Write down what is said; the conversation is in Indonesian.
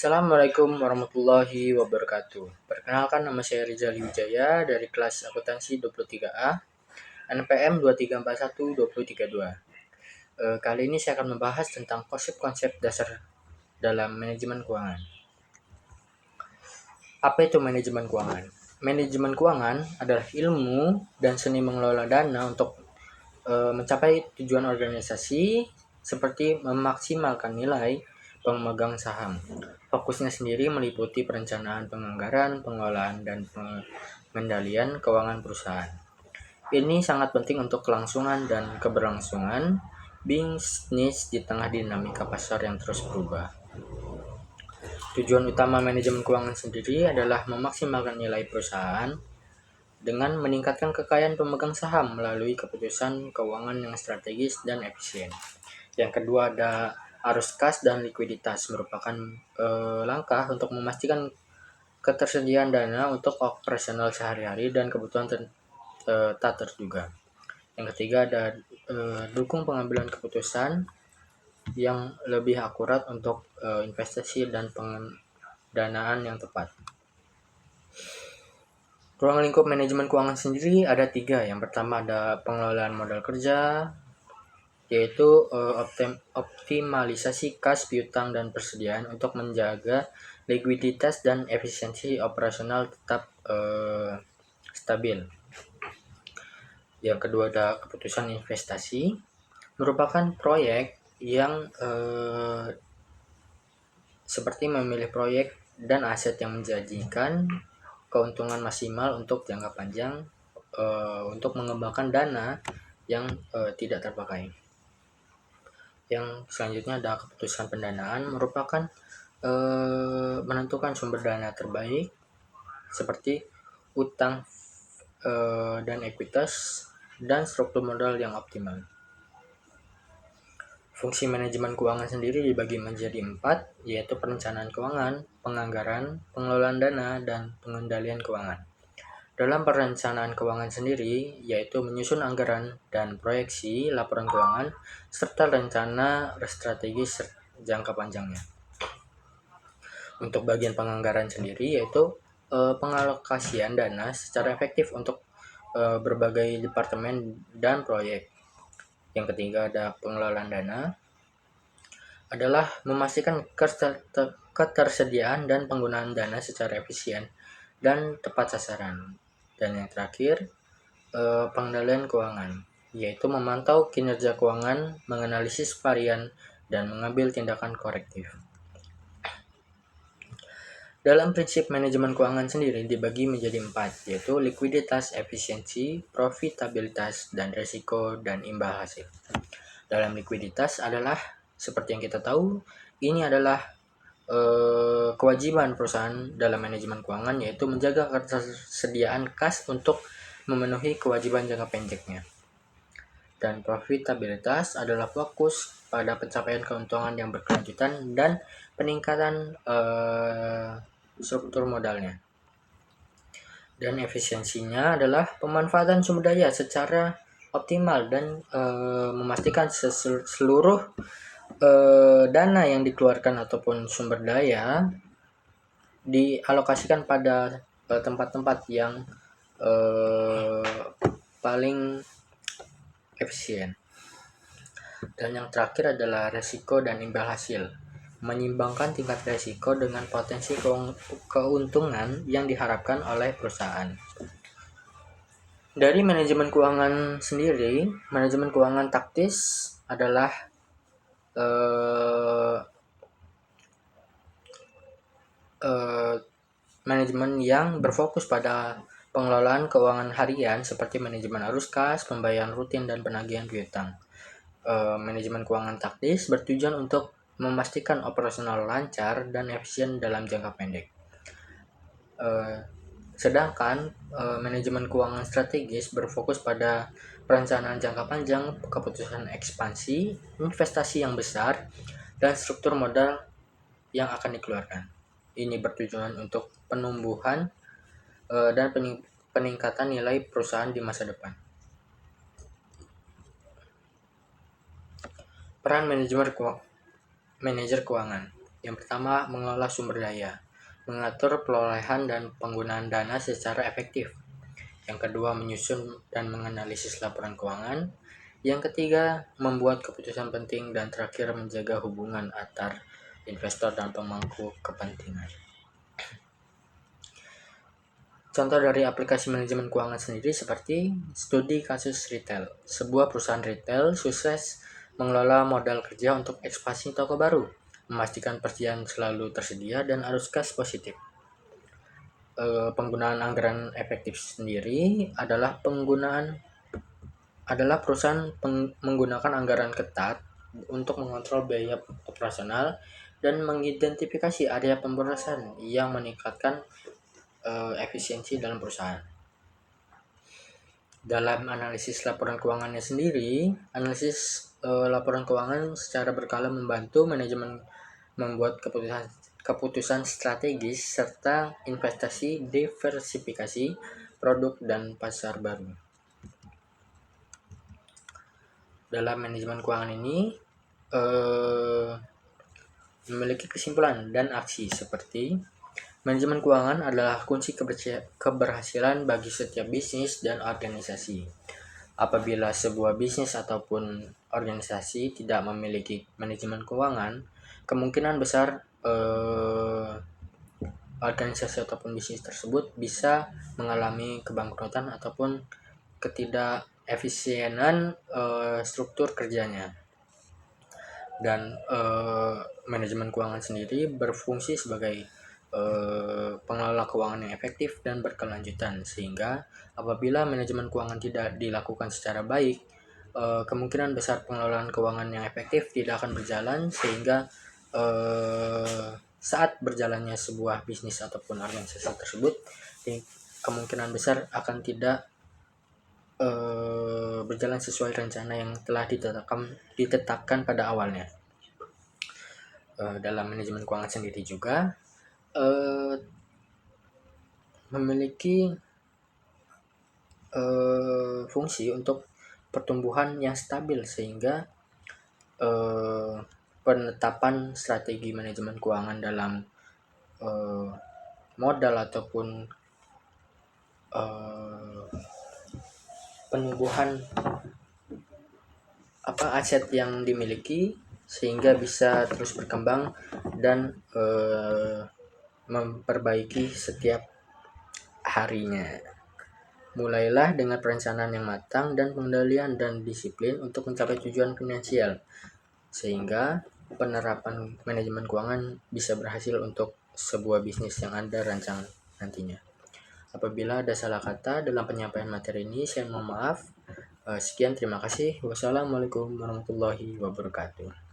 Assalamualaikum warahmatullahi wabarakatuh. Perkenalkan, nama saya Rizal Wijaya dari kelas akuntansi 23A, NPM 2341-2032. Kali ini saya akan membahas tentang konsep-konsep dasar dalam manajemen keuangan. Apa itu manajemen keuangan? Manajemen keuangan adalah ilmu dan seni mengelola dana untuk mencapai tujuan organisasi seperti memaksimalkan nilai pemegang saham. Fokusnya sendiri meliputi perencanaan penganggaran, pengelolaan, dan pengendalian keuangan perusahaan. Ini sangat penting untuk kelangsungan dan keberlangsungan bisnis di tengah dinamika pasar yang terus berubah. Tujuan utama manajemen keuangan sendiri adalah memaksimalkan nilai perusahaan dengan meningkatkan kekayaan pemegang saham melalui keputusan keuangan yang strategis dan efisien. Yang kedua ada arus kas dan likuiditas, merupakan langkah untuk memastikan ketersediaan dana untuk operasional sehari-hari dan kebutuhan tak terduga. Yang ketiga ada dukung pengambilan keputusan yang lebih akurat untuk investasi dan pendanaan yang tepat. Ruang lingkup manajemen keuangan sendiri ada 3. Yang pertama ada pengelolaan modal kerja, yaitu optimalisasi kas piutang dan persediaan untuk menjaga likuiditas dan efisiensi operasional tetap stabil. Yang kedua ada keputusan investasi, merupakan proyek yang seperti memilih proyek dan aset yang menjanjikan keuntungan maksimal untuk jangka panjang untuk mengembangkan dana yang tidak terpakai. Yang selanjutnya ada keputusan pendanaan, merupakan menentukan sumber dana terbaik seperti utang dan ekuitas dan struktur modal yang optimal. Fungsi manajemen keuangan sendiri dibagi menjadi 4, yaitu perencanaan keuangan, penganggaran, pengelolaan dana, dan pengendalian keuangan. Dalam perencanaan keuangan sendiri, yaitu menyusun anggaran dan proyeksi laporan keuangan, serta rencana strategis jangka panjangnya. Untuk bagian penganggaran sendiri, yaitu pengalokasian dana secara efektif untuk berbagai departemen dan proyek. Yang ketiga ada pengelolaan dana, adalah memastikan ketersediaan dan penggunaan dana secara efisien dan tepat sasaran. Dan yang terakhir, pengendalian keuangan, yaitu memantau kinerja keuangan, menganalisis varian, dan mengambil tindakan korektif. Dalam prinsip manajemen keuangan sendiri dibagi menjadi 4, yaitu likuiditas, efisiensi, profitabilitas, dan risiko dan imbal hasil. Dalam likuiditas adalah seperti yang kita tahu, ini adalah kewajiban perusahaan dalam manajemen keuangan, yaitu menjaga ketersediaan kas untuk memenuhi kewajiban jangka pendeknya. Dan profitabilitas adalah fokus pada pencapaian keuntungan yang berkelanjutan dan peningkatan struktur modalnya. Dan efisiensinya adalah pemanfaatan sumber daya secara optimal dan memastikan seluruh dana yang dikeluarkan ataupun sumber daya dialokasikan pada tempat-tempat yang paling efisien. Dan yang terakhir adalah resiko dan imbal hasil, menyimbangkan tingkat resiko dengan potensi keuntungan yang diharapkan oleh perusahaan. Dari manajemen keuangan sendiri, manajemen keuangan taktis adalah manajemen yang berfokus pada pengelolaan keuangan harian seperti manajemen arus kas, pembayaran rutin, dan penagihan piutang. Manajemen keuangan taktis bertujuan untuk memastikan operasional lancar dan efisien dalam jangka pendek. Sedangkan manajemen keuangan strategis berfokus pada perencanaan jangka panjang, keputusan ekspansi, investasi yang besar, dan struktur modal yang akan dikeluarkan. Ini bertujuan untuk penumbuhan dan peningkatan nilai perusahaan di masa depan. Peran manajer keuangan. Yang pertama, mengelola sumber daya, mengatur perolehan dan penggunaan dana secara efektif. Yang kedua, menyusun dan menganalisis laporan keuangan. Yang ketiga, membuat keputusan penting. Dan terakhir, menjaga hubungan antar investor dan pemangku kepentingan. Contoh dari aplikasi manajemen keuangan sendiri seperti studi kasus retail. Sebuah perusahaan retail sukses mengelola modal kerja untuk ekspansi toko baru, memastikan persediaan selalu tersedia dan arus kas positif. Penggunaan anggaran efektif sendiri adalah perusahaan menggunakan anggaran ketat untuk mengontrol biaya operasional dan mengidentifikasi area pemborosan yang meningkatkan efisiensi dalam perusahaan. Dalam analisis laporan keuangannya sendiri, laporan keuangan secara berkala membantu manajemen membuat keputusan strategis serta investasi, diversifikasi produk dan pasar baru. Dalam manajemen keuangan ini memiliki kesimpulan dan aksi seperti manajemen keuangan adalah kunci keberhasilan bagi setiap bisnis dan organisasi. Apabila sebuah bisnis ataupun organisasi tidak memiliki manajemen keuangan, kemungkinan besar organisasi ataupun bisnis tersebut bisa mengalami kebangkrutan ataupun ketidakefisienan struktur kerjanya. Dan manajemen keuangan sendiri berfungsi sebagai pengelola keuangan yang efektif dan berkelanjutan, sehingga apabila manajemen keuangan tidak dilakukan secara baik, kemungkinan besar pengelolaan keuangan yang efektif tidak akan berjalan, sehingga saat berjalannya sebuah bisnis ataupun organisasi tersebut, kemungkinan besar akan tidak berjalan sesuai rencana yang telah ditetapkan pada awalnya. Dalam manajemen keuangan sendiri juga memiliki fungsi untuk pertumbuhan yang stabil, sehingga penetapan strategi manajemen keuangan dalam modal ataupun penumbuhan aset yang dimiliki sehingga bisa terus berkembang dan memperbaiki setiap harinya. Mulailah dengan perencanaan yang matang dan pengendalian dan disiplin untuk mencapai tujuan finansial, sehingga penerapan manajemen keuangan bisa berhasil untuk sebuah bisnis yang Anda rancang nantinya. Apabila ada salah kata dalam penyampaian materi ini, saya mohon maaf. Sekian, terima kasih. Wassalamualaikum warahmatullahi wabarakatuh.